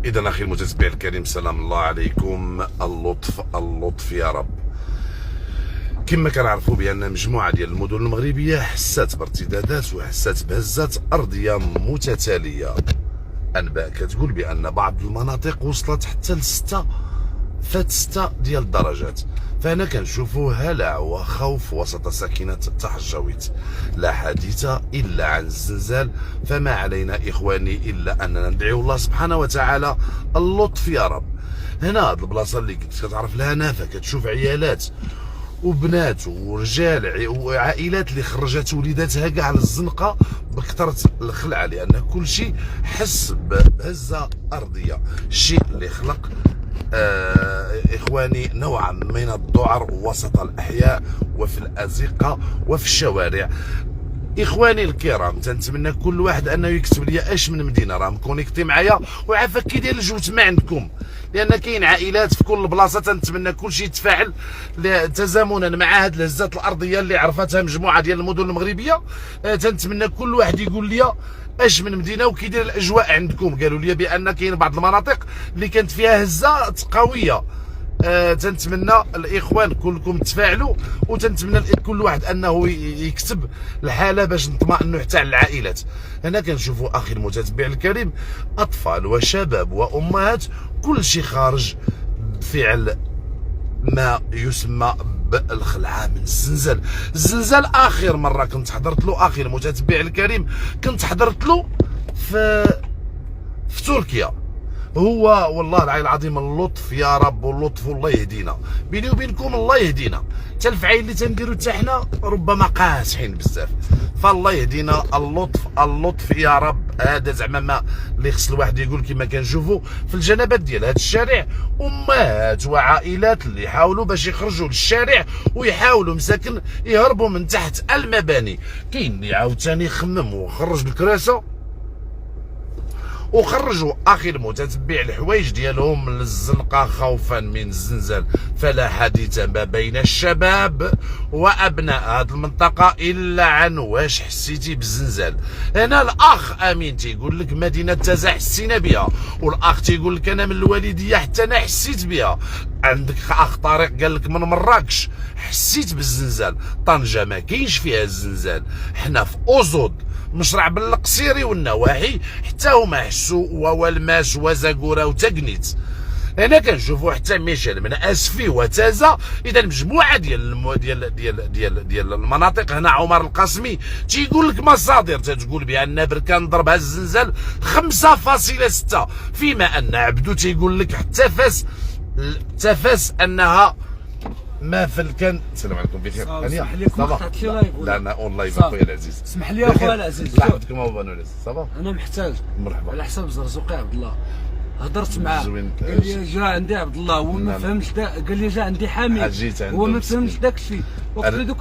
إذا أخي المتتبع الكريم، سلام الله عليكم. اللطف يا رب. كما كنعرفوا بأن مجموعة ديال المدن المغربية حسات بارتدادات وحسات بهزات أرضية متتالية. أنباء كتقول بأن بعض المناطق وصلت حتى فات 6 ديال الدرجات. فهنا كنشوفوا هلع وخوف وسط ساكنة تحجويت. لا حديث إلا عن الزلزال، فما علينا إخواني إلا أننا ندعو الله سبحانه وتعالى اللطف يا رب. هنا هاد البلاصة اللي كتعرف لها نافة، كتشوف عيالات وبنات ورجال وعائلات اللي خرجت وليداتها كاع للزنقه بكثره الخلعه، لان كل شيء حس بهزه ارضيه، الشيء اللي خلق إخواني نوعا من الذعر وسط الأحياء وفي الأزقة وفي الشوارع. إخواني الكرام، تنتمنى كل واحد أنه يكتب لي اش من مدينة راه مكونيكتي معايا وعافاك كي داير الجو ما عندكم، لأن كاين عائلات في كل بلاصة. تنتمنى كل شيء يتفاعل تزامنا مع هاد الهزات الأرضية اللي عرفتها مجموعة ديال المدن المغربية. تنتمنى كل واحد يقول لي اش من مدينه وكي داير الاجواء عندكم. قالوا لي بان كاين بعض المناطق اللي كانت فيها هزه قويه. تنتمنى الاخوان كلكم تفاعلوا، وتنتمنى كل واحد انه يكتب الحاله باش نطمئنوا حتى على العائلات. هنا كنشوفوا اخي المتتبع الكريم اطفال وشباب وامهات كل شيء خارج بفعل ما يسمى بالخلعه من الزلزال. الزلزال اخر مره كنت حضرت له اخي المتتبع الكريم كنت حضرت له في تركيا. هو والله العلي العظيم اللطف يا رب، واللطف الله يهدينا. بيني وبينكم الله يهدينا، حتى الفعايل اللي تنديرو حتى حنا ربما قاسحين بزاف، فالله يهدينا. اللطف يا رب. هذا زعما ما اللي خص الواحد يقول كما كنشوفوا في الجنبات ديال هذا الشارع امهات وعائلات اللي يحاولوا باش يخرجوا للشارع ويحاولوا مساكن يهربوا من تحت المباني. كاين اللي عاوتاني خمم وخرج الكراسه وخرجوا اخي المتتبع الحوايج ديالهم للزنقه خوفا من الزلزال. فلا حديث ما بين الشباب وابناء هذه المنطقه الا عن واش حسيتي بالزلزال. هنا الاخ امين تيقول لك مدينه تازا حسينا بها، والاخ تيقول لك انا من الوالديه حتى انا حسيت بها. عندك اخ طارق قال لك من مراكش حسيت بالزلزال. طنجه ما كاينش فيها الزلزال. حنا في اوزود مشرع بالقصيري والنواحي حتى هما حسوا، والماس وزاكوره وتقنيت. هنا كنشوفوا حتى ميشيل من اسفي وتازا. اذا مجموعه ديال المناطق. هنا عمر القاسمي تيقول لك مصادر تتقول بان بركان ضربها الزلزال 5.6، فيما ان عبدو تيقول لك حتى فاس انها ما كان. السلام عليكم بخير. اسمح لي قطعت شي لايف. لا انا اون لايف اخويا العزيز. اسمح لي اخويا العزيز. الله يحفظك موبا ونس. صافا انا محتاج مرحبا على حساب زرزوقي عبد الله. هضرت معاه زوين. قال لي جا عندي عبد الله هو ما فهمش، قال لي جا عندي حامد جيت عنده هو ما فهمش داك الشيء. وقت دوك